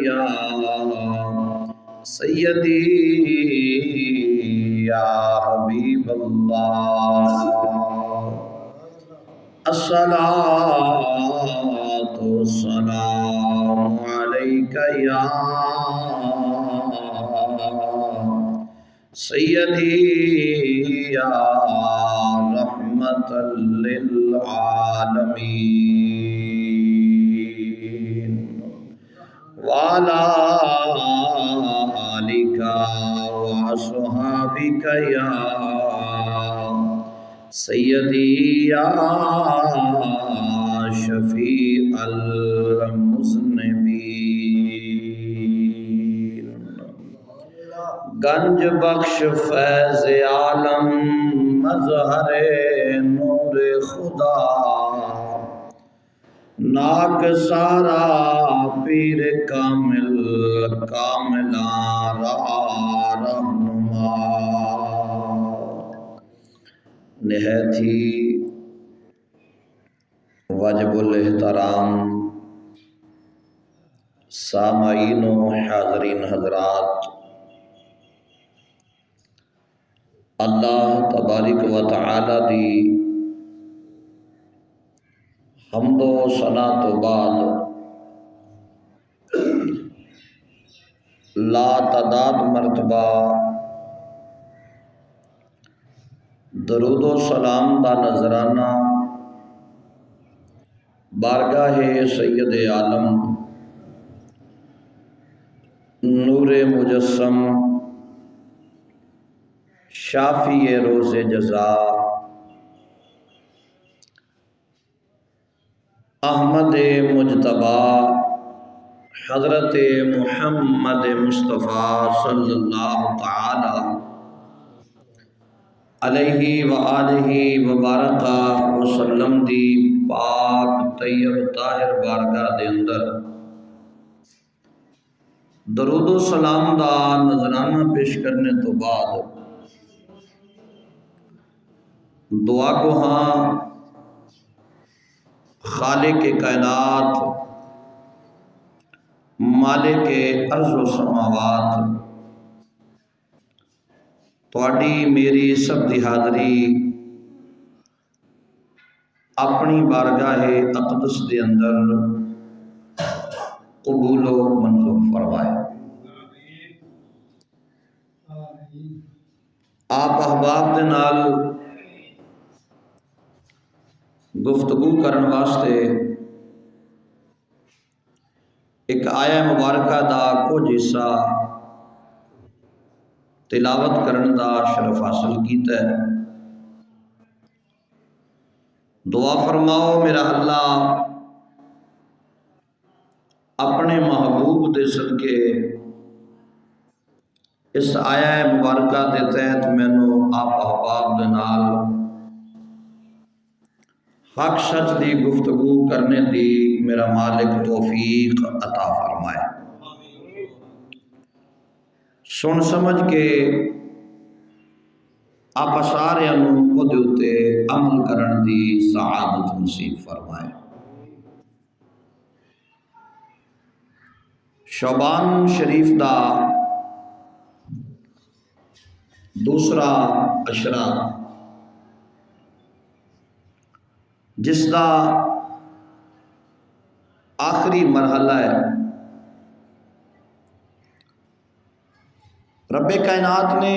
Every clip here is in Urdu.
یا سیدی یا حبیب اللہ الصلاۃ والسلام علیک یا سیدی یا رحمت للعالمین وعلی آلک وصحابک یا سیدی یا شفیع المذنبین گنج بخش فیض عالم مظہر نور خدا ناک سارا پیر کامل کاملاں را رہنما نہایت ہی واجب الاحترام سامعین و حاضرین حضرات، اللہ تبارک و تعالی دی حمد و ثنا تو بعد لا تعداد مرتبہ درود و سلام دا نذرانہ بارگاہ سید عالم نور مجسم شافی روز جزا احمد مجتبی حضرت محمد مصطفیٰ صلی اللہ تعالی علیہ وآلہ وبارک وسلم دی پاک طیب طاہر بارگاہ دے اندر درود و سلام دا نذرانہ پیش کرنے تو بعد دعا کو ہاں خالق کائنات مالک ارض و سماوات تواڈی میری سب دی حاضری اپنی بارگاہ اقدس دے اندر قبول و منظور فرمائے۔ آپ احباب دے نال گفتگو کرن واسطے ایک آیہ مبارکہ دا کچھ حصہ تلاوت کرن دا شرف حاصل کیتا ہے۔ دعا فرماؤ میرا اللہ اپنے محبوب دے صدقے اس آیہ مبارکہ دے تحت مینوں آپ احباب دے نال حق سچ دی گفتگو کرنے دی میرا مالک توفیق عطا فرمائے۔ سن سمجھ کے آپ سارے کو دے اتے عمل کرن دی سعادت نصیب فرمائے۔ شعبان شریف دا دوسرا عشرہ جس دا آخری مرحلہ ہے، رب کائنات نے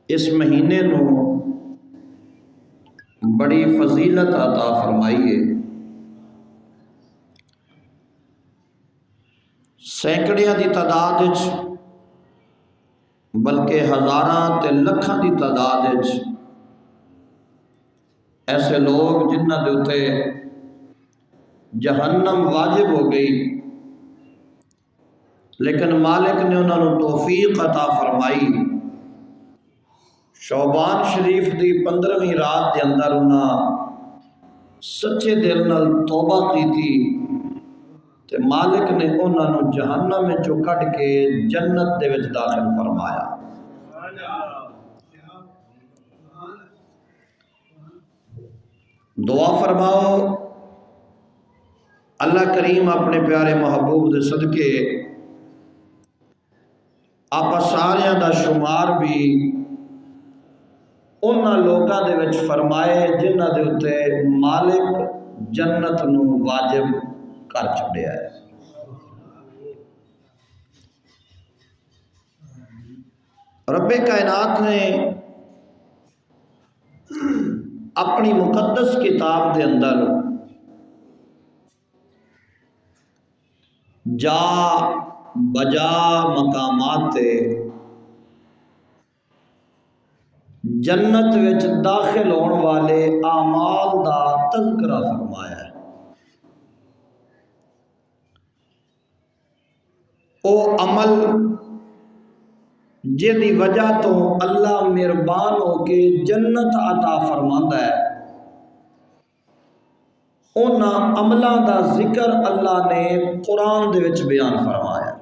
اس مہینے نو بڑی فضیلت عطا فرمائی ہے۔ سینکڑیاں دی تعداد وچ بلکہ ہزاراں تے لکھاں دی تعداد وچ ایسے لوگ جنہاں دے اتے جہنم واجب ہو گئی لیکن مالک نے انہاں نوں توفیق عطا فرمائی، شعبان شریف دی 15ویں رات دے اندر انہاں سچے دل نال توبہ کی تھی تے مالک نے انہاں نوں جہنم وچوں کڈ کے جنت دے وچ داخل فرمایا۔ دعا فرماؤ اللہ کریم اپنے پیارے محبوب دے صدقے آپ سارے دا شمار بھی انہاں لوگاں دے وچ فرمائے جنہاں دے اتے مالک جنت نو واجب کر چھڑیا ہے۔ رب کائنات نے اپنی مقدس کتاب دے اندر جا بجا مقامات تے جنت وچ داخل ہون والے اعمال دا تذکرہ فرمایا ہے۔ او عمل جدی وجہ تو اللہ مہربان ہو کے جنت عطا فرماندا ہے، انہاں عملاں دا ذکر اللہ نے قرآن دے وچ بیان فرمایا۔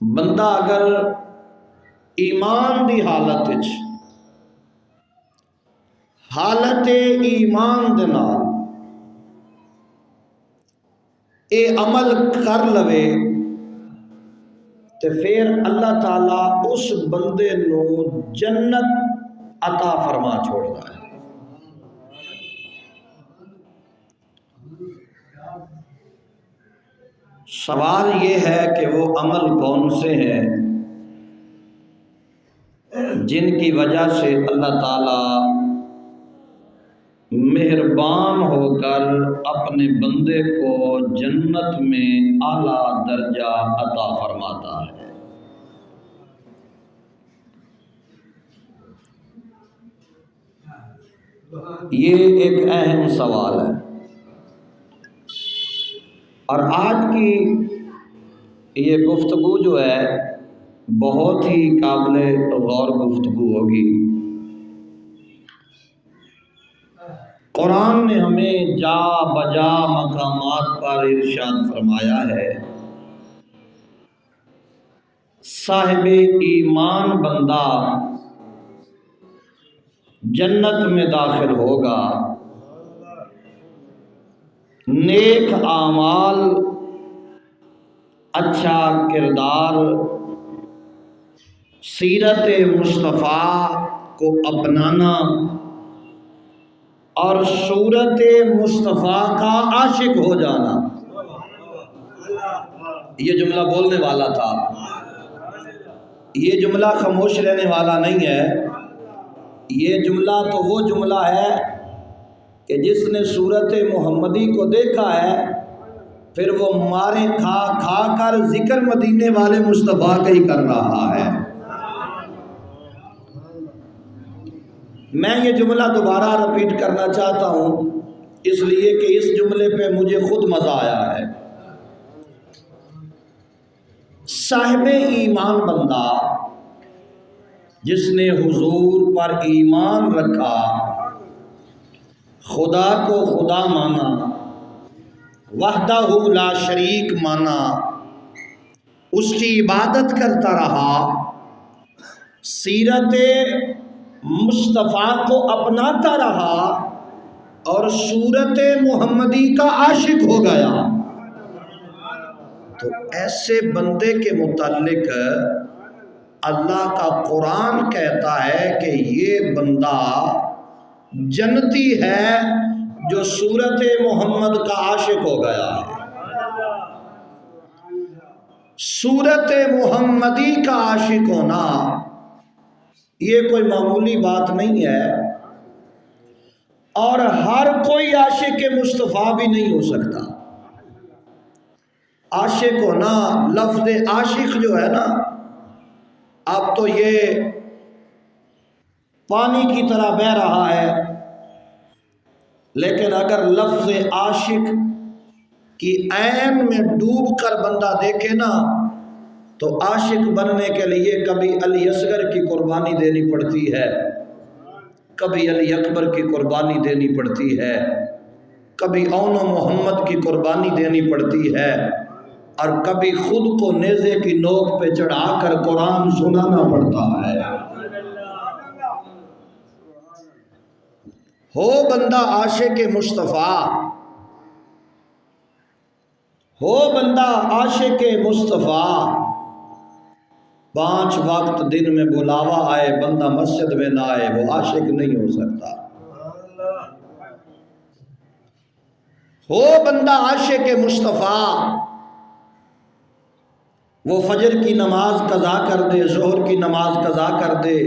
بندہ اگر ایمان دی حالت ایمان دے نال اے عمل کر لوے تے پھر اللہ تعالیٰ اس بندے نو جنت عطا فرما چھوڑتا ہے۔ سوال یہ ہے کہ وہ عمل کون سے ہیں جن کی وجہ سے اللہ تعالیٰ مہربان ہو کر اپنے بندے کو جنت میں اعلیٰ درجہ عطا فرماتا ہے۔ یہ ایک اہم سوال ہے، اور آج کی یہ گفتگو جو ہے بہت ہی قابل غور گفتگو ہوگی۔ قرآن نے ہمیں جا بجا مقامات پر ارشاد فرمایا ہے، صاحب ایمان بندہ جنت میں داخل ہوگا، نیک اعمال، اچھا کردار، سیرت مصطفیٰ کو اپنانا اور صورت مصطفیٰ کا عاشق ہو جانا۔ یہ جملہ بولنے والا تھا، یہ جملہ خاموش رہنے والا نہیں ہے۔ یہ جملہ تو وہ جملہ ہے کہ جس نے صورت محمدی کو دیکھا ہے پھر وہ مارے کھا کھا کر ذکر مدینے والے مصطفیٰ کا ہی کر رہا ہے۔ میں یہ جملہ دوبارہ رپیٹ کرنا چاہتا ہوں اس لیے کہ اس جملے پہ مجھے خود مزہ آیا ہے۔ صاحب ایمان بندہ جس نے حضور پر ایمان رکھا، خدا کو خدا مانا، وحدہ لا شریک مانا، اس کی عبادت کرتا رہا، سیرت مصطفیٰ کو اپناتا رہا اور صورت محمدی کا عاشق ہو گیا، تو ایسے بندے کے متعلق اللہ کا قرآن کہتا ہے کہ یہ بندہ جنتی ہے جو صورت محمد کا عاشق ہو گیا ہے۔ صورت محمدی کا عاشق ہونا یہ کوئی معمولی بات نہیں ہے، اور ہر کوئی عاشق مصطفیٰ بھی نہیں ہو سکتا۔ عاشق ہونا، لفظ عاشق جو ہے نا، اب تو یہ پانی کی طرح بہہ رہا ہے، لیکن اگر لفظ عاشق کی عین میں ڈوب کر بندہ دیکھے نا تو عاشق بننے کے لیے کبھی علی اصغر کی قربانی دینی پڑتی ہے، کبھی علی اکبر کی قربانی دینی پڑتی ہے، کبھی اون و محمد کی قربانی دینی پڑتی ہے، اور کبھی خود کو نیزے کی نوک پہ چڑھا کر قرآن سنانا پڑتا ہے۔ ہو بندہ عاشق مصطفیٰ، ہو بندہ عاشق مصطفیٰ، 5 وقت دن میں بلاوا آئے بندہ مسجد میں نہ آئے وہ عاشق نہیں ہو سکتا۔ ہو بندہ عاشق مصطفیٰ، وہ فجر کی نماز قضا کر دے، ظہر کی نماز قضا کر دے،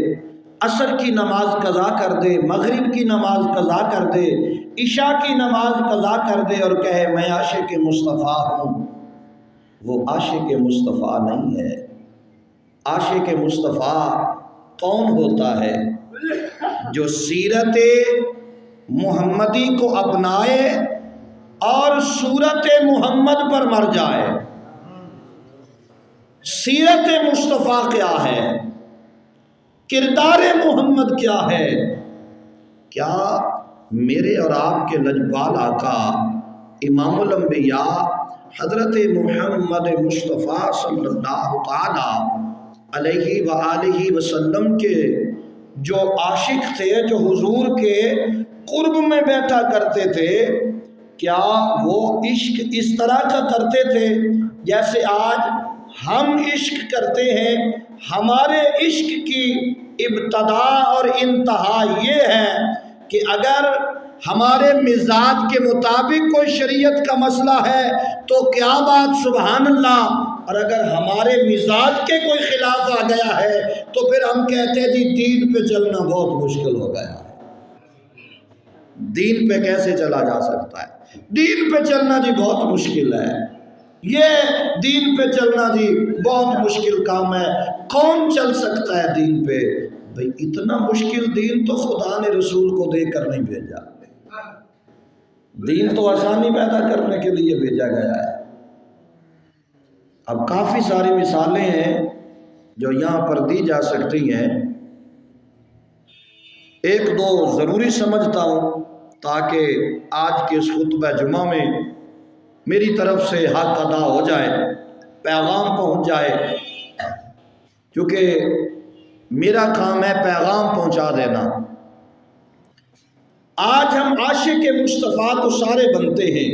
عصر کی نماز قضا کر دے، مغرب کی نماز قضا کر دے، عشاء کی نماز قضا کر دے اور کہے میں عاشق مصطفیٰ ہوں، وہ عاشق مصطفیٰ نہیں ہے۔ عاشق مصطفیٰ کون ہوتا ہے؟ جو سیرت محمدی کو اپنائے اور صورت محمد پر مر جائے۔ سیرت مصطفیٰ کیا ہے؟ کردار محمد کیا ہے؟ کیا میرے اور آپ کے لجپال آقا امام الانبیاء حضرت محمد مصطفیٰ صلی اللہ تعالی علیہ وآلہ وسلم کے جو عاشق تھے، جو حضور کے قرب میں بیٹھا کرتے تھے، کیا وہ عشق اس طرح کا کرتے تھے جیسے آج ہم عشق کرتے ہیں؟ ہمارے عشق کی ابتدا اور انتہا یہ ہے کہ اگر ہمارے مزاج کے مطابق کوئی شریعت کا مسئلہ ہے تو کیا بات سبحان اللہ، اور اگر ہمارے مزاج کے کوئی خلاف آ گیا ہے تو پھر ہم کہتے ہیں جی دین پہ چلنا بہت مشکل ہو گیا ہے۔ دین پہ کیسے چلا جا سکتا ہے؟ دین پہ چلنا جی بہت مشکل ہے، یہ دین پہ چلنا جی بہت مشکل کام ہے، کون چل سکتا ہے دین پہ؟ بھئی اتنا مشکل دین تو خدا نے رسول کو دے کر نہیں بھیجا، دین تو آسانی پیدا کرنے کے لیے بھیجا گیا ہے۔ اب کافی ساری مثالیں ہیں جو یہاں پر دی جا سکتی ہیں، ایک دو ضروری سمجھتا ہوں تاکہ آج کے اس خطبہ جمعہ میں میری طرف سے حق ادا ہو جائے، پیغام پہنچ جائے، کیونکہ میرا کام ہے پیغام پہنچا دینا۔ آج ہم عاشق مصطفیٰ تو سارے بنتے ہیں،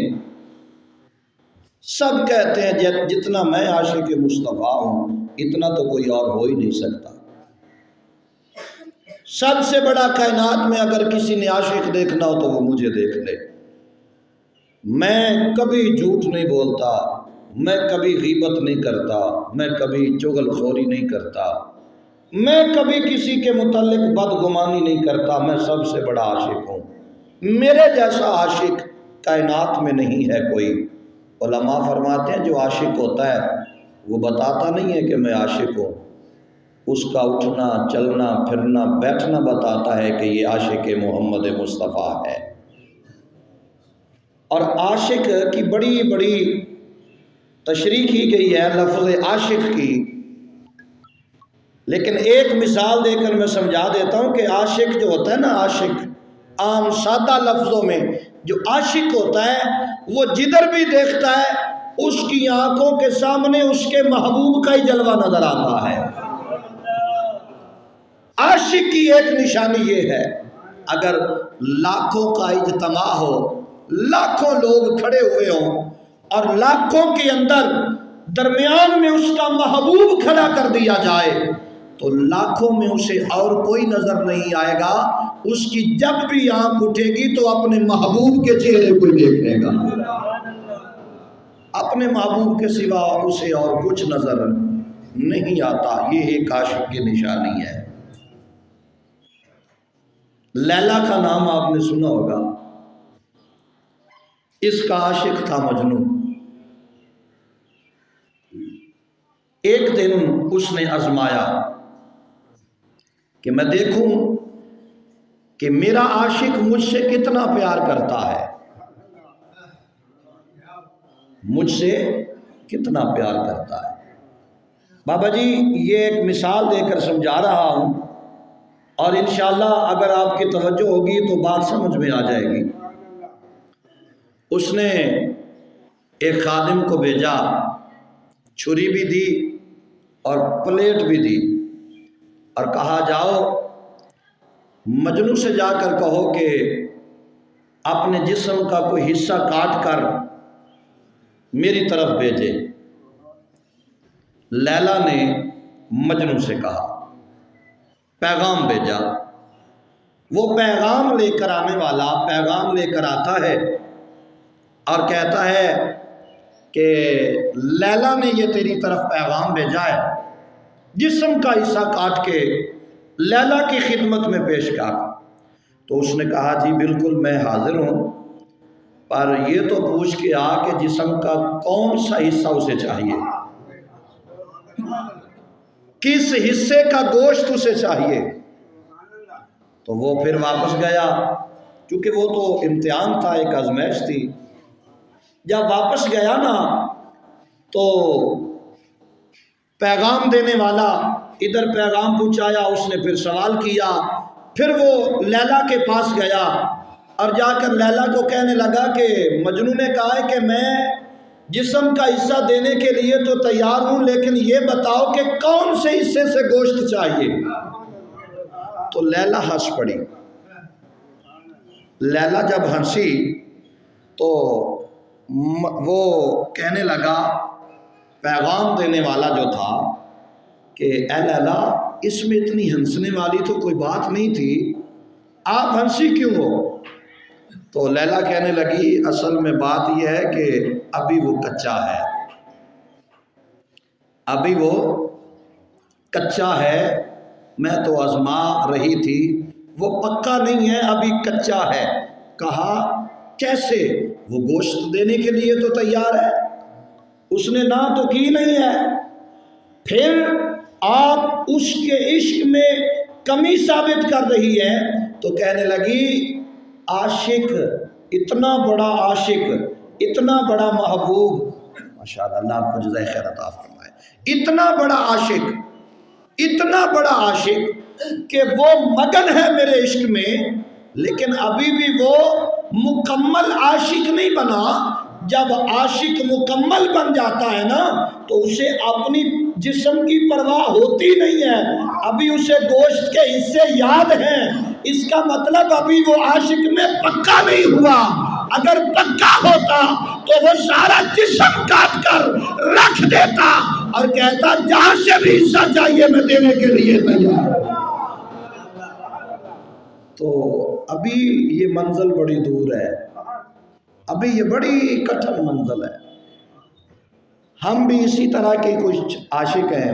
سب کہتے ہیں جتنا میں عاشق مصطفیٰ ہوں اتنا تو کوئی اور ہو ہی نہیں سکتا۔ سب سے بڑا کائنات میں اگر کسی نے عاشق دیکھنا ہو تو وہ مجھے دیکھ لے۔ میں کبھی جھوٹ نہیں بولتا، میں کبھی غیبت نہیں کرتا، میں کبھی چغل خوری نہیں کرتا، میں کبھی کسی کے متعلق بدگمانی نہیں کرتا، میں سب سے بڑا عاشق ہوں۔ میرے جیسا عاشق کائنات میں نہیں ہے کوئی۔ علماء فرماتے ہیں جو عاشق ہوتا ہے وہ بتاتا نہیں ہے کہ میں عاشق ہوں، اس کا اٹھنا چلنا پھرنا بیٹھنا بتاتا ہے کہ یہ عاشق محمد مصطفیٰ ہے۔ اور عاشق کی بڑی بڑی تشریح کی گئی ہے لفظ عاشق کی، لیکن ایک مثال دے کر میں سمجھا دیتا ہوں کہ عاشق جو ہوتا ہے نا، عاشق عام سادہ لفظوں میں جو عاشق ہوتا ہے وہ جدھر بھی دیکھتا ہے اس کی آنکھوں کے سامنے اس کے محبوب کا ہی جلوہ نظر آتا ہے۔ عاشق کی ایک نشانی یہ ہے، اگر لاکھوں کا اجتماع ہو، لاکھوں لوگ کھڑے ہوئے ہوں اور لاکھوں کے اندر درمیان میں اس کا محبوب کھڑا کر دیا جائے تو لاکھوں میں اسے اور کوئی نظر نہیں آئے گا، اس کی جب بھی آنکھ اٹھے گی تو اپنے محبوب کے چہرے کو دیکھے گا، اپنے محبوب کے سوا اسے اور کچھ نظر نہیں آتا۔ یہ ایک عاشق کی نشانی ہے۔ لیلا کا نام آپ نے سنا ہوگا، اس کا عاشق تھا مجنون۔ ایک دن اس نے آزمایا کہ میں دیکھوں کہ میرا عاشق مجھ سے کتنا پیار کرتا ہے، مجھ سے کتنا پیار کرتا ہے۔ بابا جی یہ ایک مثال دے کر سمجھا رہا ہوں اور انشاءاللہ اگر آپ کی توجہ ہوگی تو بات سمجھ میں آ جائے گی۔ اس نے ایک خادم کو بھیجا، چھری بھی دی اور پلیٹ بھی دی اور کہا جاؤ مجنوں سے جا کر کہو کہ اپنے جسم کا کوئی حصہ کاٹ کر میری طرف بھیجے۔ لیلا نے مجنوں سے کہا، پیغام بھیجا۔ وہ پیغام لے کر آنے والا پیغام لے کر آتا ہے اور کہتا ہے کہ لیلا نے یہ تیری طرف پیغام بھیجا ہے، جسم کا حصہ کاٹ کے لیلا کی خدمت میں پیش کر۔ تو اس نے کہا جی بالکل میں حاضر ہوں، پر یہ تو پوچھ کے آ کہ جسم کا کون سا حصہ اسے چاہیے، کس حصے کا گوشت اسے چاہیے۔ تو وہ پھر واپس گیا، کیونکہ وہ تو امتحان تھا، ایک آزمائش تھی۔ جب واپس گیا نا تو پیغام دینے والا ادھر پیغام پہنچایا، اس نے پھر سوال کیا، پھر وہ لیلا کے پاس گیا اور جا کر لیلا کو کہنے لگا کہ مجنوں نے کہا ہے کہ میں جسم کا حصہ دینے کے لیے تو تیار ہوں، لیکن یہ بتاؤ کہ کون سے حصے سے گوشت چاہیے۔ تو لیلا ہنس پڑی۔ لیلا جب ہنسی تو وہ کہنے لگا، پیغام دینے والا جو تھا، کہ اے لیلا اس میں اتنی ہنسنے والی تو کوئی بات نہیں تھی، آپ ہنسی کیوں ہو؟ تو لیلا کہنے لگی اصل میں بات یہ ہے کہ ابھی وہ کچا ہے، ابھی وہ کچا ہے، میں تو آزما رہی تھی، وہ پکا نہیں ہے، ابھی کچا ہے۔ کہا کیسے؟ وہ گوشت دینے کے لیے تو تیار ہے، اس نے نہ تو کی نہیں ہے، پھر آپ اس کے عشق میں کمی ثابت کر رہی ہے۔ تو کہنے لگی عاشق، اتنا بڑا عاشق، اتنا بڑا محبوب، ماشاءاللہ اللہ آپ کو جزائے خیر عطا فرمائے، اتنا بڑا عاشق، اتنا بڑا عاشق کہ وہ مگن ہے میرے عشق میں، لیکن ابھی بھی وہ مکمل عاشق نہیں بنا۔ جب عاشق مکمل بن جاتا ہے نا تو اسے اپنی جسم کی پرواہ ہوتی نہیں ہے، ابھی اسے گوشت کے حصے یاد ہیں، اس کا مطلب ابھی وہ عاشق میں پکا نہیں ہوا۔ اگر پکا ہوتا تو وہ سارا جسم کاٹ کر رکھ دیتا اور کہتا جہاں سے بھی حصہ چاہیے میں دینے کے لیے تیار ہوں۔ تو ابھی یہ منزل بڑی دور ہے، ابھی یہ بڑی کٹھن منزل ہے۔ ہم بھی اسی طرح کے کچھ عاشق ہیں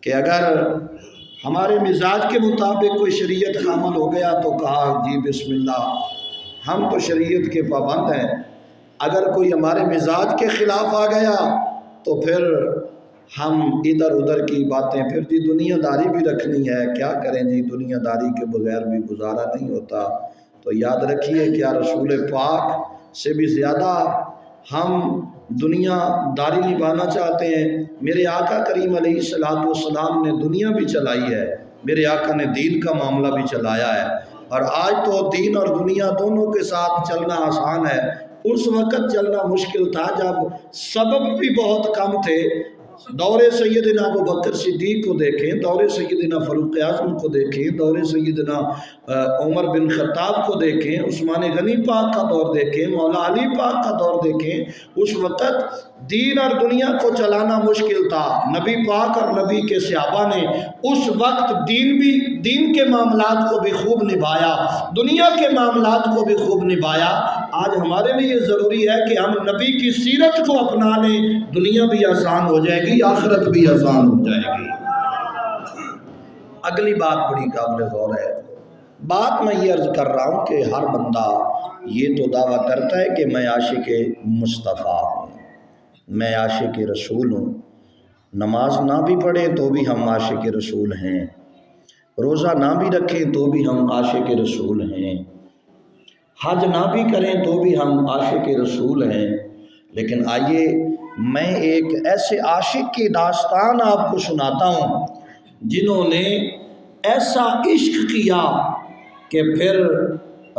کہ اگر ہمارے مزاج کے مطابق کوئی شریعت کا عمل ہو گیا تو کہا جی بسم اللہ، ہم تو شریعت کے پابند ہیں، اگر کوئی ہمارے مزاج کے خلاف آ گیا تو پھر ہم ادھر ادھر کی باتیں، پھر جی دنیا داری بھی رکھنی ہے، کیا کریں جی دنیا داری کے بغیر بھی گزارا نہیں ہوتا۔ تو یاد رکھیے کیا رسول پاک سے بھی زیادہ ہم دنیا داری نبھانا چاہتے ہیں؟ میرے آقا کریم علیہ السلام نے دنیا بھی چلائی ہے، میرے آقا نے دین کا معاملہ بھی چلایا ہے، اور آج تو دین اور دنیا دونوں کے ساتھ چلنا آسان ہے، اس وقت چلنا مشکل تھا جب سبب بھی بہت کم تھے۔ دور سیدنا ابو بکر صدیق کو دیکھیں، دور سیدنا فاروق اعظم کو دیکھیں، دور سیدنا عمر بن خطاب کو دیکھیں، عثمان غنی پاک کا دور دیکھیں، مولا علی پاک کا دور دیکھیں، اس وقت دین اور دنیا کو چلانا مشکل تھا۔ نبی پاک اور نبی کے صحابہ نے اس وقت دین کے معاملات کو بھی خوب نبھایا، دنیا کے معاملات کو بھی خوب نبھایا۔ آج ہمارے لیے ضروری ہے کہ ہم نبی کی سیرت کو اپنا لیں، دنیا بھی آسان ہو جائے گی، آخرت بھی آسان ہو جائے گی۔ اگلی بات بڑی قابل غور ہے، بات میں یہ عرض کر رہا ہوں کہ ہر بندہ یہ تو دعویٰ کرتا ہے کہ میں عاشق مصطفیٰ ہوں، میں عاشق رسول ہوں، نماز نہ بھی پڑھیں تو بھی ہم عاشق رسول ہیں، روزہ نہ بھی رکھیں تو بھی ہم عاشق رسول ہیں، حج نہ بھی کریں تو بھی ہم عاشق رسول ہیں۔ لیکن آئیے میں ایک ایسے عاشق کی داستان آپ کو سناتا ہوں جنہوں نے ایسا عشق کیا کہ پھر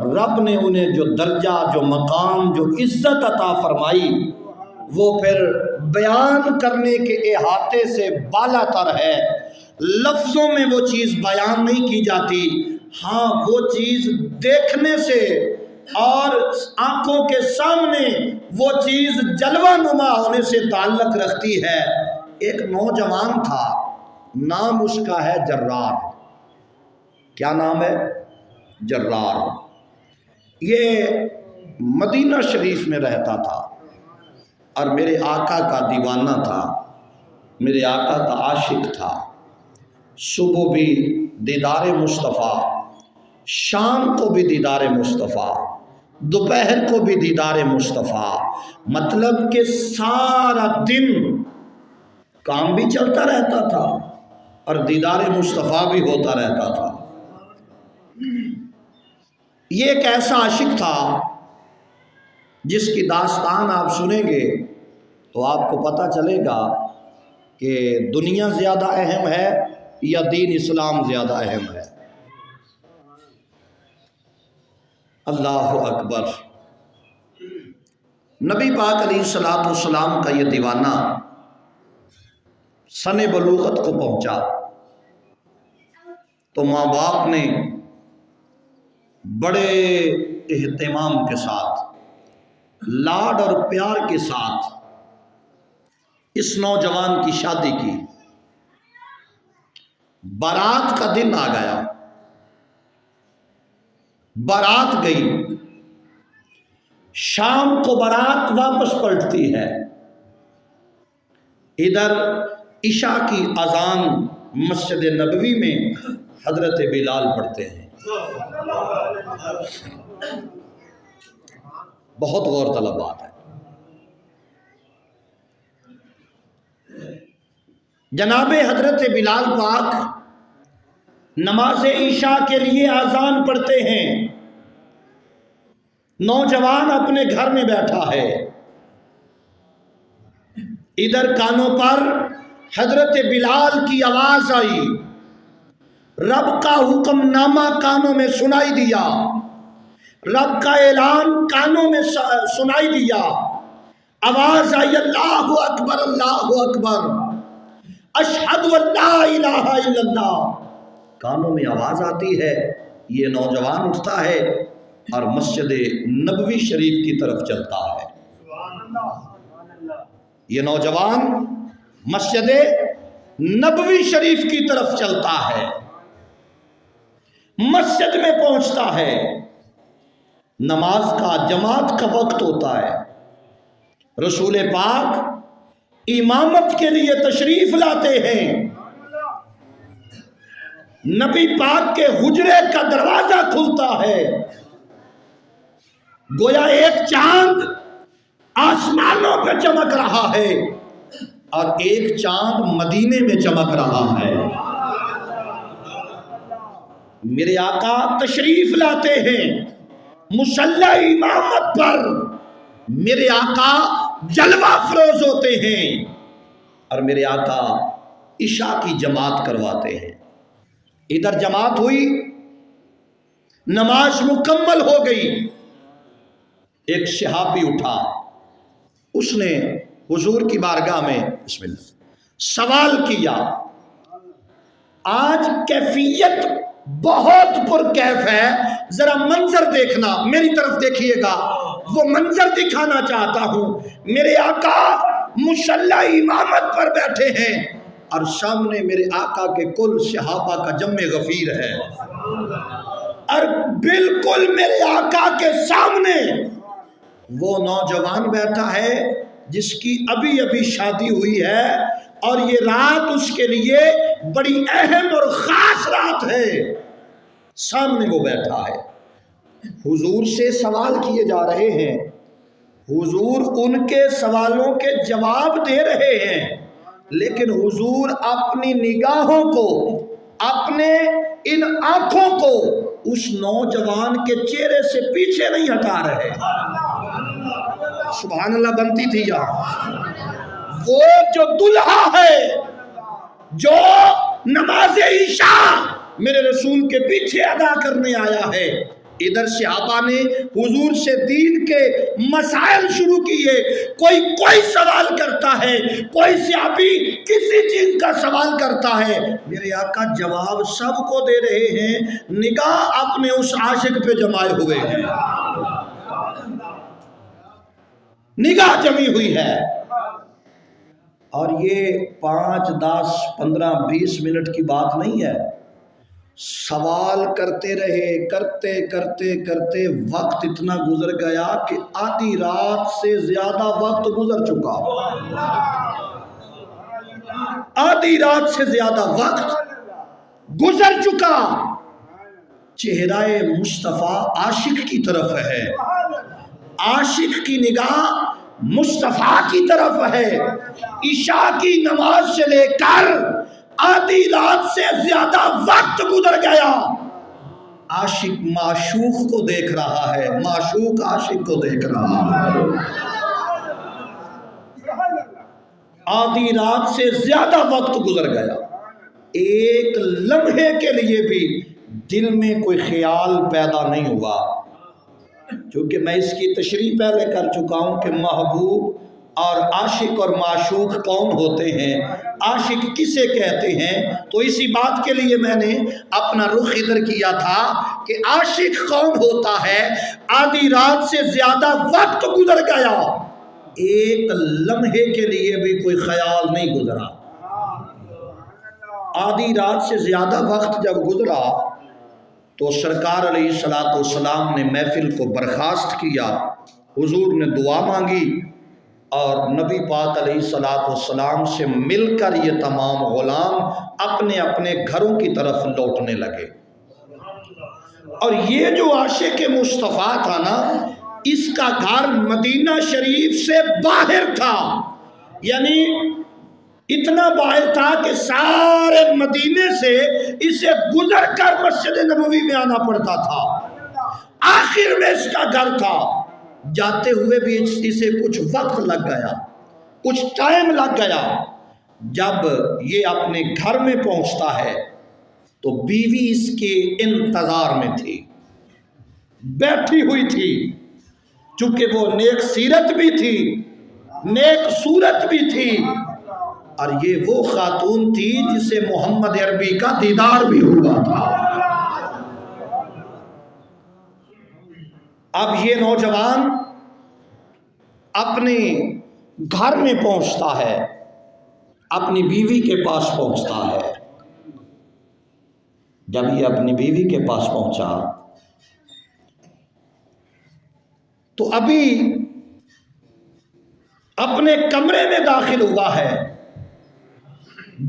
رب نے انہیں جو درجہ، جو مقام، جو عزت عطا فرمائی وہ پھر بیان کرنے کے احاطے سے بالا تر ہے، لفظوں میں وہ چیز بیان نہیں کی جاتی، ہاں وہ چیز دیکھنے سے اور آنکھوں کے سامنے وہ چیز جلوہ نما ہونے سے تعلق رکھتی ہے۔ ایک نوجوان تھا، نام اس کا ہے جرار۔ کیا نام ہے؟ جرار۔ یہ مدینہ شریف میں رہتا تھا اور میرے آقا کا دیوانہ تھا، میرے آقا کا عاشق تھا۔ صبح بھی دیدار مصطفیٰ، شام کو بھی دیدار مصطفیٰ، دوپہر کو بھی دیدار مصطفیٰ، مطلب کہ سارا دن کام بھی چلتا رہتا تھا اور دیدار مصطفیٰ بھی ہوتا رہتا تھا۔ یہ ایک ایسا عاشق تھا جس کی داستان آپ سنیں گے تو آپ کو پتہ چلے گا کہ دنیا زیادہ اہم ہے یا دین اسلام زیادہ اہم ہے۔ اللہ اکبر۔ نبی پاک علیہ الصلوۃ والسلام کا یہ دیوانہ سن بلوغت کو پہنچا تو ماں باپ نے بڑے اہتمام کے ساتھ، لاڈ اور پیار کے ساتھ اس نوجوان کی شادی کی۔ بارات کا دن آ گیا، بارات گئی، شام کو بارات واپس پلٹتی ہے۔ ادھر عشاء کی اذان مسجد نبوی میں حضرت بلال پڑھتے ہیں۔ بہت غور طلب بات ہے۔ جناب حضرت بلال پاک نماز عشاء کے لیے اذان پڑھتے ہیں۔ نوجوان اپنے گھر میں بیٹھا ہے، ادھر کانوں پر حضرت بلال کی آواز آئی، رب کا حکم نامہ کانوں میں سنائی دیا، رب کا اعلان کانوں میں سنائی دیا۔ آواز آئی، اللہ اکبر اللہ اکبر، اشہد ان لا الہ الا اللہ۔ کانوں میں آواز آتی ہے، یہ نوجوان اٹھتا ہے اور مسجد نبوی شریف کی طرف چلتا ہے۔ یہ نوجوان مسجد نبوی شریف کی طرف چلتا ہے، مسجد میں پہنچتا ہے، نماز کا جماعت کا وقت ہوتا ہے، رسول پاک امامت کے لیے تشریف لاتے ہیں۔ نبی پاک کے حجرے کا دروازہ کھلتا ہے، گویا ایک چاند آسمانوں پہ چمک رہا ہے اور ایک چاند مدینے میں چمک رہا ہے۔ میرے آقا تشریف لاتے ہیں مصلی امامت پر، میرے آقا جلوہ افروز ہوتے ہیں اور میرے آقا عشاء کی جماعت کرواتے ہیں۔ ادھر جماعت ہوئی، نماز مکمل ہو گئی۔ ایک صحابی اٹھا، اس نے حضور کی بارگاہ میں بسم اللہ سوال کیا۔ آج کیفیت بہت پرکیف ہے، ذرا منظر دیکھنا، میری طرف دیکھیے گا، وہ منظر دکھانا چاہتا ہوں۔ میرے آقا مصلی امامت پر بیٹھے ہیں اور سامنے میرے آقا کے کل صحابہ کا جمع غفیر ہے، اور بالکل میرے آقا کے سامنے وہ نوجوان بیٹھا ہے جس کی ابھی ابھی شادی ہوئی ہے اور یہ رات اس کے لیے بڑی اہم اور خاص رات ہے۔ سامنے وہ بیٹھا ہے، حضور سے سوال کیے جا رہے ہیں، حضور ان کے سوالوں کے جواب دے رہے ہیں، لیکن حضور اپنی نگاہوں کو، اپنے ان آنکھوں کو اس نوجوان کے چہرے سے پیچھے نہیں ہٹا رہے۔ سبحان اللہ بنتی تھی یہاں۔ وہ جو دلہا ہے، جو نماز عشاء میرے رسول کے پیچھے ادا کرنے آیا ہے، ادھر صحابہ نے حضور سے دین کے مسائل شروع کیے، کوئی سوال کرتا ہے، کوئی صحابی کسی چیز کا سوال کرتا ہے، میرے آقا جواب سب کو دے رہے ہیں، نگاہ اپنے اس عاشق پہ جمائے ہوئے ہیں۔ نگاہ جمی ہوئی ہے، اور یہ 5 10 15 20 منٹ کی بات نہیں ہے، سوال کرتے رہے، کرتے کرتے کرتے وقت اتنا گزر گیا کہ آدھی رات سے زیادہ وقت گزر چکا، آدھی رات سے زیادہ وقت گزر چکا۔ چہرہ مصطفیٰ عاشق کی طرف ہے، عاشق کی نگاہ مصطفیٰ کی طرف ہے۔ عشاء کی نماز سے لے کر آدھی رات سے زیادہ وقت گزر گیا، عاشق معشوق کو دیکھ رہا ہے، معشوق عاشق کو دیکھ رہا ہے۔ آدھی رات سے زیادہ وقت گزر گیا، ایک لمحے کے لیے بھی دل میں کوئی خیال پیدا نہیں ہوا، چونکہ میں اس کی تشریح پہلے کر چکا ہوں کہ محبوب اور عاشق اور معشوق کون ہوتے ہیں، عاشق کسے کہتے ہیں، تو اسی بات کے لیے میں نے اپنا رخ ادھر کیا تھا کہ عاشق کون ہوتا ہے۔ آدھی رات سے زیادہ وقت گزر گیا، ایک لمحے کے لیے بھی کوئی خیال نہیں گزرا۔ آدھی رات سے زیادہ وقت جب گزرا تو سرکار علیہ السلام نے محفل کو برخاست کیا، حضور نے دعا مانگی، اور نبی پاک علیہ السلام سے مل کر یہ تمام غلام اپنے اپنے گھروں کی طرف لوٹنے لگے۔ اور یہ جو عاشق مصطفیٰ تھا نا، اس کا گھر مدینہ شریف سے باہر تھا، یعنی اتنا باہر تھا کہ سارے مدینے سے اسے گزر کر مسجد نبوی میں آنا پڑتا تھا، آخر میں اس کا گھر تھا۔ جاتے ہوئے بھی اسے کچھ وقت لگ گیا، کچھ ٹائم لگ گیا۔ جب یہ اپنے گھر میں پہنچتا ہے تو بیوی اس کے انتظار میں تھی، بیٹھی ہوئی تھی، چونکہ وہ نیک سیرت بھی تھی، نیک صورت بھی تھی، اور یہ وہ خاتون تھی جسے محمد عربی کا دیدار بھی ہوا تھا۔ اب یہ نوجوان اپنے گھر میں پہنچتا ہے، اپنی بیوی کے پاس پہنچتا ہے۔ جب یہ اپنی بیوی کے پاس پہنچا تو ابھی اپنے کمرے میں داخل ہوا ہے،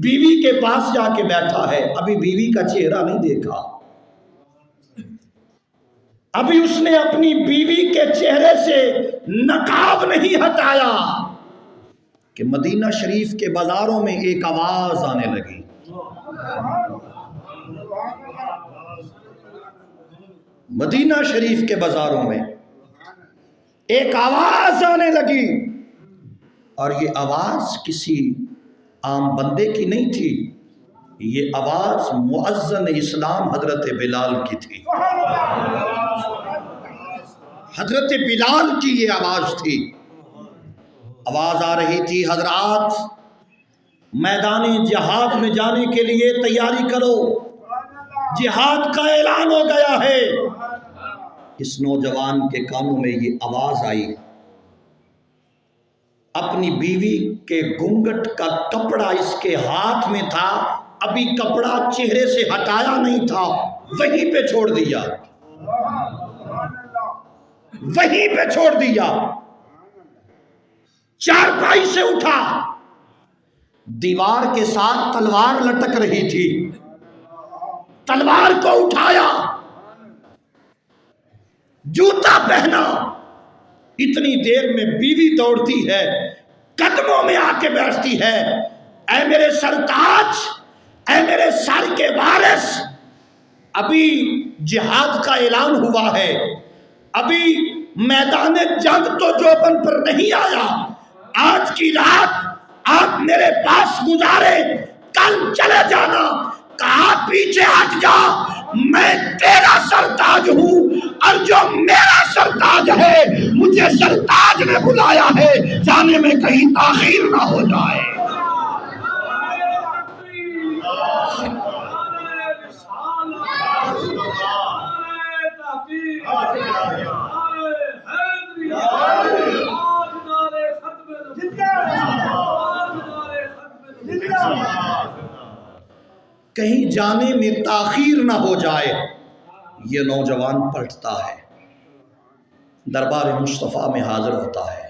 بیوی کے پاس جا کے بیٹھا ہے، ابھی بیوی کا چہرہ نہیں دیکھا، ابھی اس نے اپنی بیوی کے چہرے سے نقاب نہیں ہٹایا کہ مدینہ شریف کے بازاروں میں ایک آواز آنے لگی۔ مدینہ شریف کے بازاروں میں ایک آواز آنے لگی، اور یہ آواز کسی عام بندے کی نہیں تھی، یہ آواز مؤذن اسلام حضرت بلال کی تھی۔ حضرت بلال کی یہ آواز تھی۔ آواز آ رہی تھی، حضرات میدان جہاد میں جانے کے لیے تیاری کرو، جہاد کا اعلان ہو گیا ہے۔ اس نوجوان کے کانوں میں یہ آواز آئی، اپنی بیوی کے گھونگھٹ کا کپڑا اس کے ہاتھ میں تھا، ابھی کپڑا چہرے سے ہٹایا نہیں تھا، وہیں پہ چھوڑ دیا، وہیں پہ چھوڑ دیا۔ چارپائی سے اٹھا، دیوار کے ساتھ تلوار لٹک رہی تھی، تلوار کو اٹھایا، جوتا پہنا، اتنی دیر میں بیوی دوڑتی ہے، قدموں میں آ کے بیٹھتی ہے، اے میرے سرتاج، اے میرے سر کے وارث، ابھی جہاد کا اعلان ہوا ہے، ابھی میدان جنگ تو جوبن پر نہیں آیا، آج کی رات آپ میرے پاس گزارے، کل چلے جانا۔ کہا پیچھے ہٹ جا، میں تیرا سرتاج ہوں، اور جو میرا سرتاج ہے مجھے سرتاج نے بلایا ہے، جانے میں کہیں تاخیر نہ ہو جائے۔ کہیں جانے میں تاخیر نہ ہو جائے، یہ نوجوان پلٹتا ہے، دربار مصطفیٰ میں حاضر ہوتا ہے،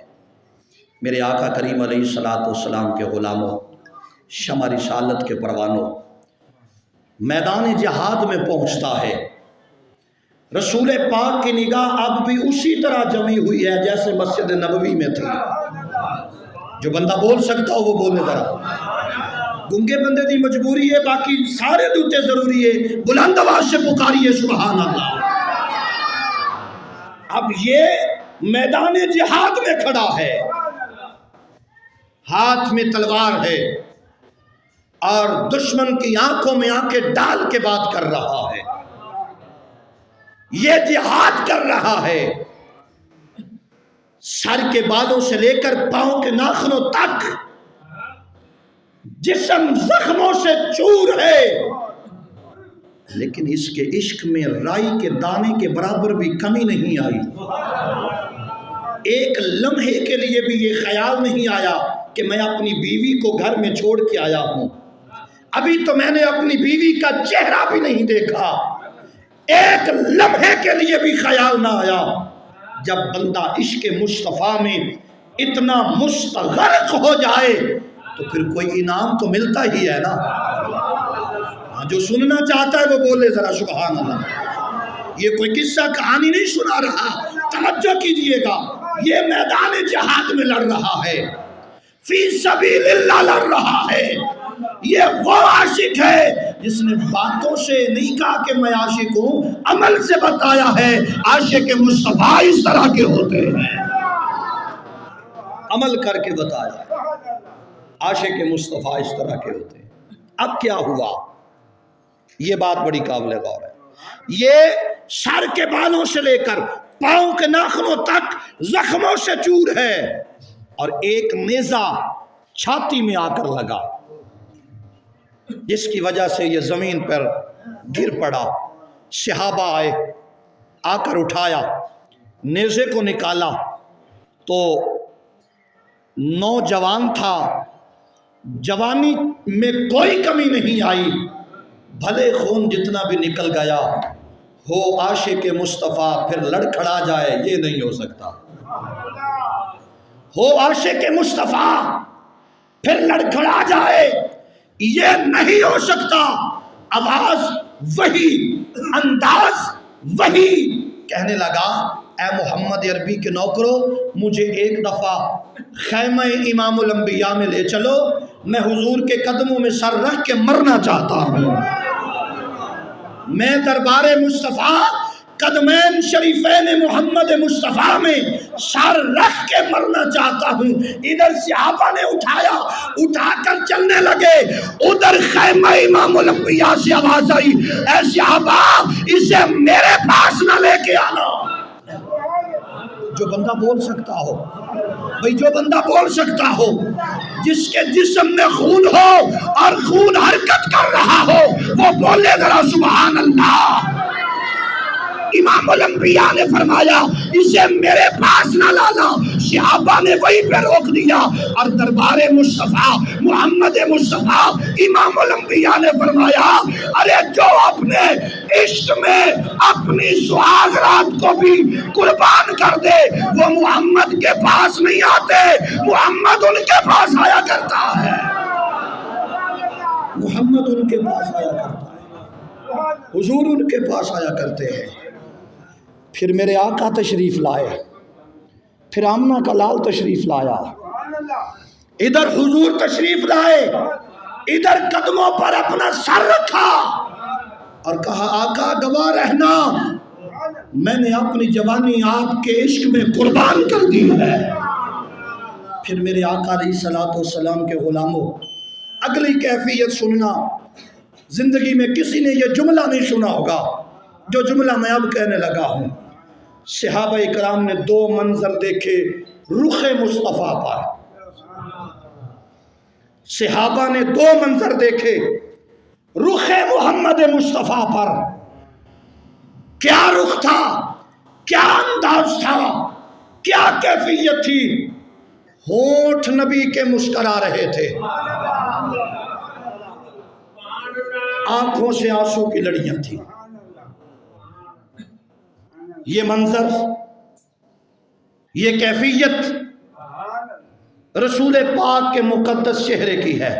میرے آقا کریم علیہ الصلوۃ والسلام کے غلاموں، شمع رسالت کے پروانوں، میدان جہاد میں پہنچتا ہے۔ رسول پاک کی نگاہ اب بھی اسی طرح جمی ہوئی ہے جیسے مسجد نبوی میں تھی۔ جو بندہ بول سکتا ہو وہ بولنے ذرا، گنگے بندے دی مجبوری ہے، باقی سارے دوتے ضروری ہے، بلند آواز سے پکاریے سبحان اللہ۔ اب یہ میدان جہاد میں کھڑا ہے، ہاتھ میں تلوار ہے اور دشمن کی آنکھوں میں آنکھیں ڈال کے بات کر رہا ہے، یہ جہاد کر رہا ہے، سر کے بالوں سے لے کر پاؤں کے ناخنوں تک جسم زخموں سے چور ہے، لیکن اس کے عشق میں رائی کے دانے کے برابر بھی کمی نہیں آئی۔ ایک لمحے کے لیے بھی یہ خیال نہیں آیا کہ میں اپنی بیوی کو گھر میں چھوڑ کے آیا ہوں، ابھی تو میں نے اپنی بیوی کا چہرہ بھی نہیں دیکھا، ایک لمحے کے لیے بھی خیال نہ آیا۔ جب بندہ عشق مصطفیٰ میں اتنا مستغرق ہو جائے تو پھر کوئی انعام تو ملتا ہی ہے نا۔ جو سننا چاہتا ہے وہ بولے ذرا سبحان اللہ۔ یہ کوئی قصہ کہانی نہیں سنا رہا، توجہ کیجئے گا، یہ میدان جہاد میں لڑ رہا ہے، فی سبیل اللہ لڑ رہا ہے۔ یہ وہ عاشق ہے جس نے باتوں سے نہیں کہا کہ میں عاشق ہوں، عمل سے بتایا ہے عاشق مصطفیٰ اس طرح کے ہوتے ہیں، عمل کر کے بتایا عاشق مصطفیٰ اس طرح کے ہوتے ہیں۔ اب کیا ہوا؟ یہ بات بڑی قابل غور ہے۔ یہ سر کے بالوں سے لے کر پاؤں کے ناخنوں تک زخموں سے چور ہے، اور ایک نیزہ چھاتی میں آ کر لگا جس کی وجہ سے یہ زمین پر گر پڑا۔ صحابہ آئے، آ کر اٹھایا، نیزے کو نکالا تو نوجوان تھا، جوانی میں کوئی کمی نہیں آئی، بھلے خون جتنا بھی نکل گیا ہو عاشق مصطفیٰ پھر لڑکھڑا جائے، یہ نہیں ہو سکتا۔ ہو عاشق مصطفیٰ پھر لڑکھڑا جائے، یہ نہیں ہو سکتا۔ آواز وہی، انداز وہی، کہنے لگا اے محمد عربی کے نوکرو، مجھے ایک دفعہ خیمہ امام الانبیاء میں لے چلو، میں حضور کے قدموں میں سر رکھ کے مرنا چاہتا ہوں، میں دربار مصطفیٰ قدمین شریفین محمد مصطفیٰ میں سر رکھ کے مرنا چاہتا ہوں۔ ادھر صحابہ نے اٹھا کر چلنے لگے، ادھر خیمہ امام الانبیاء سے آواز آئی اے صحابہ اسے میرے پاس نہ لے کے آنا۔ جو بندہ بول سکتا ہو بھئی، جو بندہ بول سکتا ہو، جس کے جسم میں خون ہو اور خون حرکت کر رہا ہو، وہ بولے ذرا سبحان اللہ۔ امام الانبیاء نے فرمایا اسے میرے پاس نہ لانا، صحابہ نے وہیں پہ روک دیا، اور دربار مصطفیٰ محمد مصطفیٰ امام الانبیاء نے فرمایا ارے جو اپنے عشق میں اپنی سہاگ رات کو بھی قربان کر دے وہ محمد کے پاس نہیں آتے، محمد ان کے پاس آیا کرتا ہے، محمد ان کے پاس آیا کرتا ہے، حضور ان کے پاس آیا کرتے ہیں۔ پھر میرے آقا تشریف لائے، پھر آمنہ کا لال تشریف لایا، ادھر حضور تشریف لائے، ادھر قدموں پر اپنا سر رکھا اور کہا آقا گواہ رہنا، میں نے اپنی جوانی آپ کے عشق میں قربان کر دی ہے۔ پھر میرے آقا علیہ الصلوۃ والسلام کے غلاموں، اگلی کیفیت سننا، زندگی میں کسی نے یہ جملہ نہیں سنا ہوگا جو جملہ میں اب کہنے لگا ہوں۔ صحابہ اکرام نے دو منظر دیکھے رخ مصطفیٰ پر، صحابہ نے دو منظر دیکھے رخ محمد مصطفیٰ پر۔ کیا رخ تھا، کیا انداز تھا، کیا کیفیت تھی؟ ہونٹ نبی کے مسکرا رہے تھے، آنکھوں سے آنسو کی لڑیاں تھیں۔ یہ منظر، یہ کیفیت رسول پاک کے مقدس چہرے کی ہے،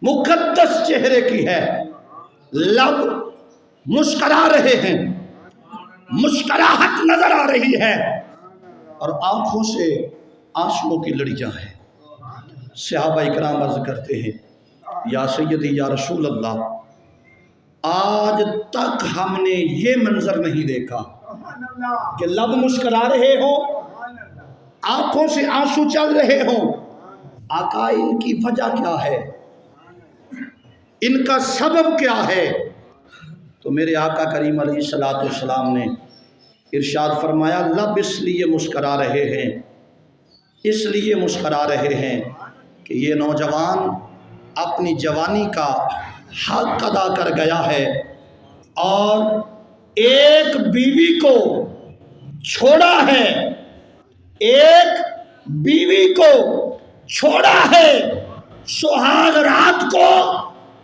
مقدس چہرے کی ہے۔ لب مسکرا رہے ہیں، مسکراہٹ نظر آ رہی ہے، اور آنکھوں سے آنسوؤں کی لڑیاں ہیں۔ صحابہ اکرام عرض کرتے ہیں یا سیدی یا رسول اللہ، آج تک ہم نے یہ منظر نہیں دیکھا کہ لب مسکرا رہے ہوں، آنکھوں سے آنسو چل رہے ہوں۔ آقا ان کی وجہ کیا ہے؟ ان کا سبب کیا ہے؟ تو میرے آقا کریم علیہ السلام نے ارشاد فرمایا، لب اس لیے مسکرا رہے ہیں، اس لیے مسکرا رہے ہیں کہ یہ نوجوان اپنی جوانی کا حق ادا کر گیا ہے، اور ایک بیوی کو چھوڑا ہے، ایک بیوی کو چھوڑا ہے، سہاگ رات کو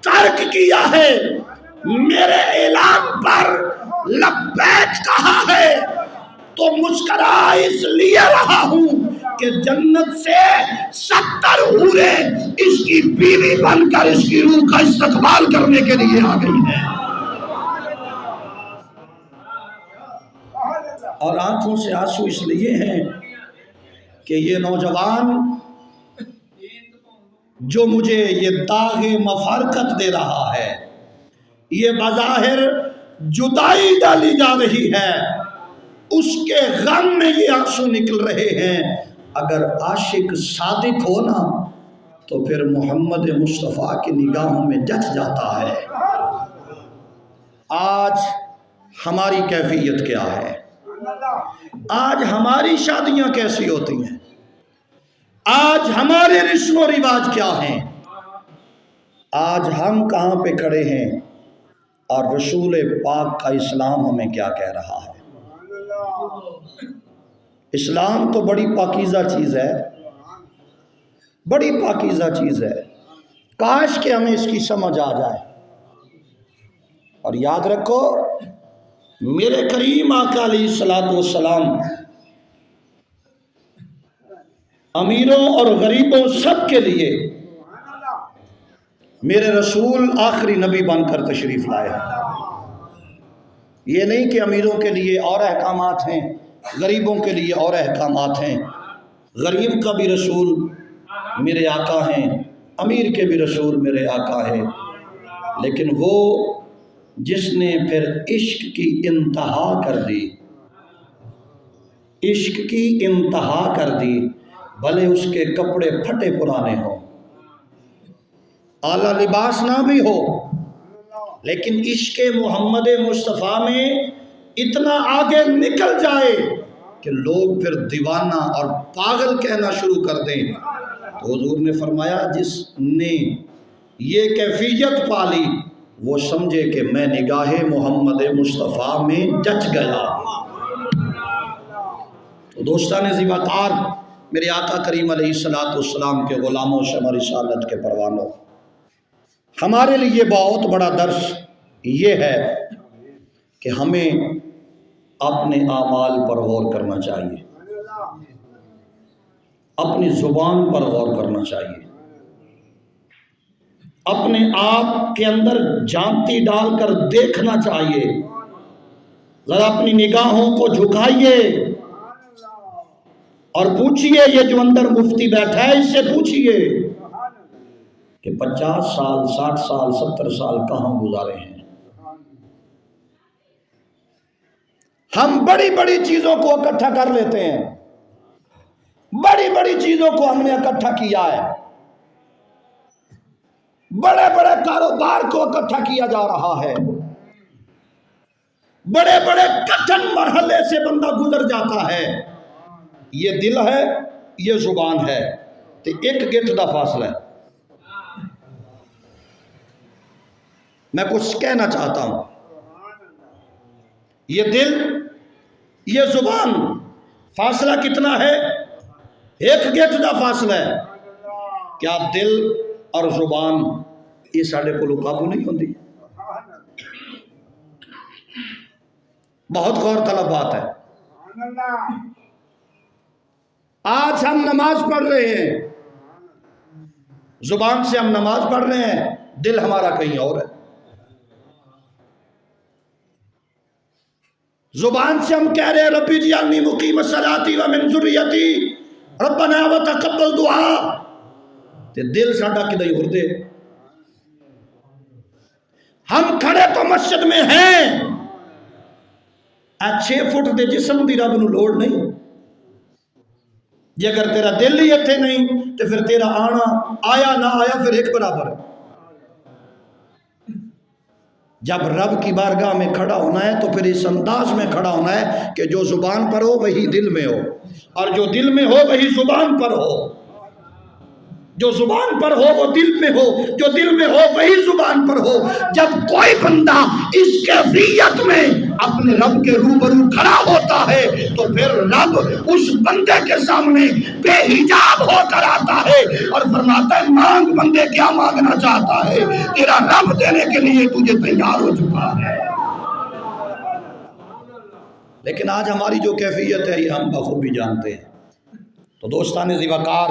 ترک کیا ہے، میرے اعلان پر لبیک کہا ہے، تو مسکرا اس لیے رہا ہوں کہ جنت سے 70 حوریں اس کی بیوی بن کر اس کی روح کا استقبال کرنے کے لیے آ گئی ہیں۔ اور آنکھوں سے آنسو اس لیے ہیں کہ یہ نوجوان جو مجھے یہ داغ مفارقت دے رہا ہے، یہ بظاہر جدائی ڈالی جا رہی ہے، اس کے غم میں یہ آنسو نکل رہے ہیں۔ اگر عاشق صادق ہو نا تو پھر محمد مصطفیٰ کی نگاہوں میں جچ جاتا ہے۔ آج ہماری کیفیت کیا ہے؟ آج ہماری شادیاں کیسی ہوتی ہیں؟ آج ہمارے رسم و رواج کیا ہیں؟ آج ہم کہاں پہ کھڑے ہیں اور رسول پاک کا اسلام ہمیں کیا کہہ رہا ہے؟ اسلام تو بڑی پاکیزہ چیز ہے، بڑی پاکیزہ چیز ہے، کاش کہ ہمیں اس کی سمجھ آ جائے۔ اور یاد رکھو، میرے کریم آقا علیہ السلام امیروں اور غریبوں سب کے لیے میرے رسول آخری نبی بن کر تشریف لائے ہیں۔ یہ نہیں کہ امیروں کے لیے اور احکامات ہیں، غریبوں کے لیے اور احکامات ہیں۔ غریب کا بھی رسول میرے آقا ہیں، امیر کے بھی رسول میرے آقا ہیں، لیکن وہ جس نے پھر عشق کی انتہا کر دی، عشق کی انتہا کر دی، بھلے اس کے کپڑے پھٹے پرانے ہوں، اعلیٰ لباس نہ بھی ہو، لیکن عشق محمد مصطفیٰ میں اتنا آگے نکل جائے کہ لوگ پھر دیوانہ اور پاگل کہنا شروع کر دیں، تو حضور نے فرمایا جس نے یہ کیفیت پالی وہ سمجھے کہ میں نگاہ محمد مصطفیٰ میں جچ گیا۔ تو دوستان زیواتار، میرے آقا کریم علیہ السلام کے غلاموں شمع رسالت کے پروانوں، ہمارے لیے بہت بڑا درس یہ ہے کہ ہمیں اپنے اعمال پر غور کرنا چاہیے، اپنی زبان پر غور کرنا چاہیے، اپنے آپ کے اندر جانتی ڈال کر دیکھنا چاہیے، ذرا اپنی نگاہوں کو جھکائیے اور پوچھئے، یہ جو اندر مفتی بیٹھا ہے اس سے پوچھئے کہ 50 سال 60 سال 70 سال کہاں گزارے ہیں۔ ہم بڑی بڑی چیزوں کو اکٹھا کر لیتے ہیں، بڑی بڑی چیزوں کو ہم نے اکٹھا کیا ہے، بڑے بڑے کاروبار کو اکٹھا کیا جا رہا ہے، بڑے بڑے کٹھن مرحلے سے بندہ گزر جاتا ہے۔ یہ دل ہے، یہ زبان ہے، تو ایک گٹھ دا فاصلہ ہے۔ میں کچھ کہنا چاہتا ہوں، یہ دل، یہ زبان، فاصلہ کتنا ہے؟ ایک گٹھ دا فاصلہ ہے۔ کیا دل اور زبان یہ سارے کو قابو نہیں ہوتی. بہت غور طلب بات ہے. آج ہم نماز پڑھ رہے ہیں، زبان سے ہم نماز پڑھ رہے ہیں، دل ہمارا کہیں اور ہے. زبان سے ہم کہہ رہے ہیں ربی اجعلنی مقیم الصلاۃ ومن ذریتی ربنا وتقبل دعا، تے دل ساڈا کدی اور دے. ہم کھڑے تو مسجد میں ہیں، 6 فٹ دے جسم دی رب نو لوڑ نہیں. جے اگر تیرا دل ہی اتنے نہیں تو پھر تیرا آنا آیا نہ آیا پھر ایک برابر ہے. جب رب کی بارگاہ میں کھڑا ہونا ہے تو پھر اس انداز میں کھڑا ہونا ہے کہ جو زبان پر ہو وہی دل میں ہو، اور جو دل میں ہو وہی زبان پر ہو. جو زبان پر ہو وہ دل میں ہو، جو دل میں ہو وہی زبان پر ہو. جب کوئی بندہ اس کیفیت میں اپنے رب کے روبرو کھڑا ہوتا ہے تو پھر رب اس بندے کے سامنے بے حجاب ہو کر آتا ہے اور فرماتا ہے مانگ بندے، کیا مانگنا چاہتا ہے، تیرا رب دینے کے لیے تجھے تیار ہو چکا ہے. لیکن آج ہماری جو کیفیت ہے یہ ہم بخوبی جانتے ہیں. تو دوستان ذی وقار،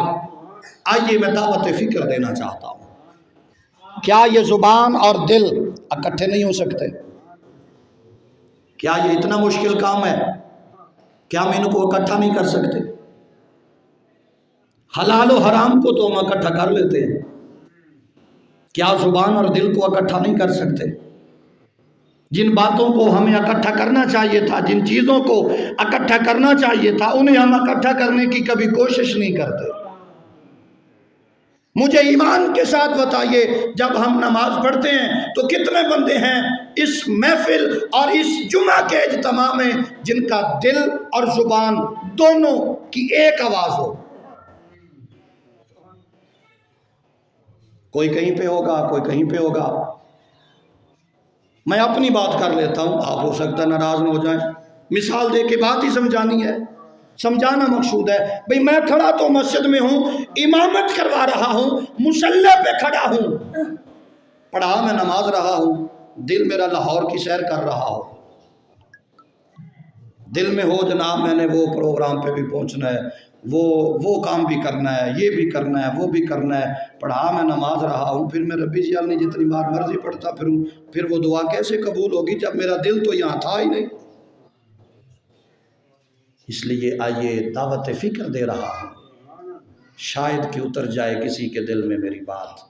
آئیے میں دعوت فکر دینا چاہتا ہوں. کیا یہ زبان اور دل اکٹھے نہیں ہو سکتے؟ کیا یہ اتنا مشکل کام ہے؟ کیا ہم ان کو اکٹھا نہیں کر سکتے؟ حلال و حرام کو تو ہم اکٹھا کر لیتے ہیں، کیا زبان اور دل کو اکٹھا نہیں کر سکتے؟ جن باتوں کو ہمیں اکٹھا کرنا چاہیے تھا، جن چیزوں کو اکٹھا کرنا چاہیے تھا، انہیں ہم اکٹھا کرنے کی کبھی کوشش نہیں کرتے. مجھے ایمان کے ساتھ بتائیے، جب ہم نماز پڑھتے ہیں تو کتنے بندے ہیں اس محفل اور اس جمعہ کے اجتماع میں جن کا دل اور زبان دونوں کی ایک آواز ہو؟ کوئی کہیں پہ ہوگا، کوئی کہیں پہ ہوگا. میں اپنی بات کر لیتا ہوں، آپ ہو سکتا ہے ناراض نہ ہو جائیں. مثال دے کے بات ہی سمجھانی ہے، سمجھانا مقصود ہے. بھئی میں کھڑا تو مسجد میں ہوں، امامت کروا رہا ہوں، مصلی پہ کھڑا ہوں، پڑھا میں نماز رہا ہوں، دل میرا لاہور کی سیر کر رہا ہو. دل میں ہو جناب میں نے وہ پروگرام پہ بھی پہنچنا ہے، وہ کام بھی کرنا ہے، یہ بھی کرنا ہے، وہ بھی کرنا ہے. پڑھا میں نماز رہا ہوں، پھر میں ربی اجعلنی جتنی بار مرضی پڑھتا پھروں، پھر وہ دعا کیسے قبول ہوگی جب میرا دل تو یہاں تھا ہی نہیں. اس لیے آئیے دعوت فکر دے رہا ہوں، شاید کہ اتر جائے کسی کے دل میں میری بات.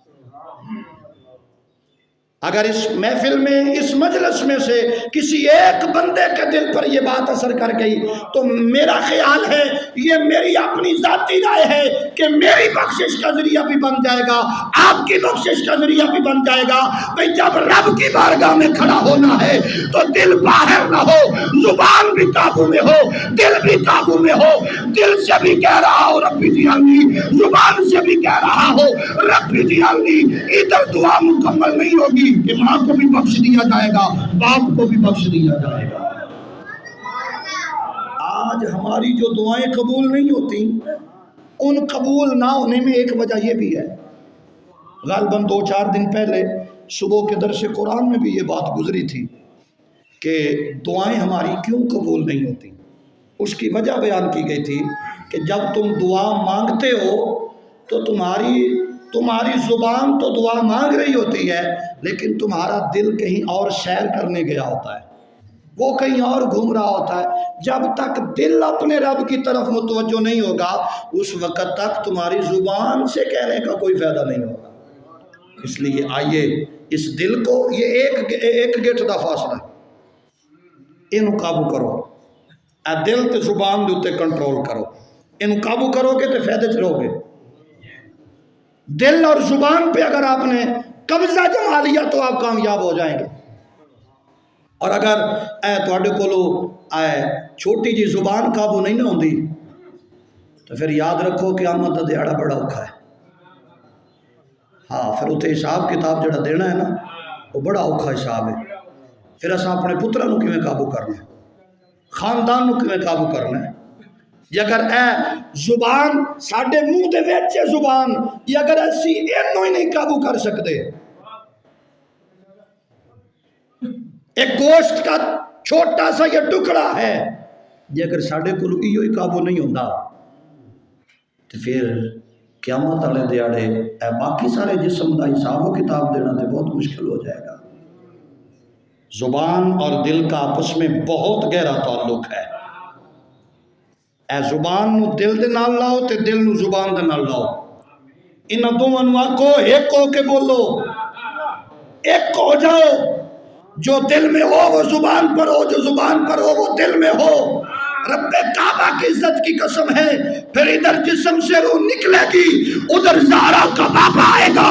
اگر اس محفل میں، اس مجلس میں سے کسی ایک بندے کے دل پر یہ بات اثر کر گئی تو میرا خیال ہے، یہ میری اپنی ذاتی رائے ہے کہ میری بخشش کا ذریعہ بھی بن جائے گا، آپ کی بخشش کا ذریعہ بھی بن جائے گا. بھئی جب رب کی بارگاہ میں کھڑا ہونا ہے تو دل باہر نہ ہو، زبان بھی قابو میں ہو، دل بھی قابو میں ہو. دل سے بھی کہہ رہا ہو ربی اجعلنی، زبان سے بھی کہہ رہا ہو ربی اجعلنی. ادھر دعا مکمل نہیں ہوگی کہ ماں کو بھی بخش دیا جائے گا، باپ کو بھی بخش دیا جائے گا. آج ہماری جو دعائیں قبول نہیں ہوتی، ان قبول نہ ہونے میں ایک وجہ یہ بھی ہے. غالباً 2-4 دن پہلے صبح کے درس قرآن میں بھی یہ بات گزری تھی کہ دعائیں ہماری کیوں قبول نہیں ہوتی. اس کی وجہ بیان کی گئی تھی کہ جب تم دعا مانگتے ہو تو تمہاری زبان تو دعا مانگ رہی ہوتی ہے، لیکن تمہارا دل کہیں اور سیر کرنے گیا ہوتا ہے، وہ کہیں اور گھوم رہا ہوتا ہے. جب تک دل اپنے رب کی طرف متوجہ نہیں ہوگا اس وقت تک تمہاری زبان سے کہنے کا کوئی فائدہ نہیں ہوگا. اس لیے آئیے اس دل کو، یہ ایک گیٹ دا فاصلہ ہے، ان قابو کرو. اے دل تے زبان دے اتنے کنٹرول کرو، ان قابو کرو گے تو فائدے چ رہو گے. دل اور زبان پہ اگر آپ نے قبضہ جما لیا تو آپ کامیاب ہو جائیں گے. اور اگر تواڈے کولو چھوٹی جی زبان قابو نہیں نہ ہوندی تو پھر یاد رکھو کہ قیامت دا دیہڑا بڑا اوکھا ہے. ہاں، پھر اتنے حساب کتاب جڑا دینا ہے نا وہ بڑا اوکھا حساب ہے. پھر اساں اپنے پترا نو کیویں قابو کرنا ہے، خاندان نو کیویں قابو کرنا ہے. جے اگر زبان ساڈے منہ دے وچ زبان، یہ اگر اسی اینوں ہی نہیں قابو کر سکتے ایک گوشت کا چھوٹا سا یہ ٹکڑا ہے، جے اگر ساڈے کول ایو ہی قابو نہیں ہوندا تو پھر قیامت والے دیاڑے اے باقی سارے جسم دا حساب و کتاب دینا تو بہت مشکل ہو جائے گا۔ زبان اور دل کا آپس میں بہت گہرا تعلق ہے۔ اے زبان نو دل دے نال لاؤ تے دل نو زبان دے نال لاؤ، انہاں دونوں نو آکھو ایک ہو کے بولو، ایک ہو جاؤ، جو دل میں ہو وہ زبان پر ہو، جو زبان پر ہو وہ دل میں ہو۔ رب کعبہ کی عزت کی قسم ہے، پھر ادھر جسم سے روح نکلے گی، ادھر زہرا کا باپ آئے گا،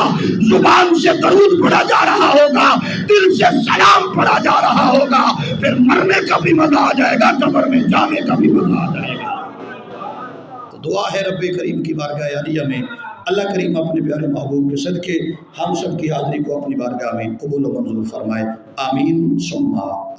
زبان سے درود پڑھا جا رہا ہوگا، دل سے سلام پڑھا جا رہا ہوگا، پھر مرنے کا بھی مزہ آ جائے گا، قبر میں جانے کا بھی مزہ آ جائے گا۔ تو دعا ہے رب کریم کی بارگاہ عالیہ میں اللہ کریم اپنے پیارے محبوب کے صدقے ہم سب کی حاضری کو اپنی بارگاہ میں قبول و منظور فرمائے، آمین ثم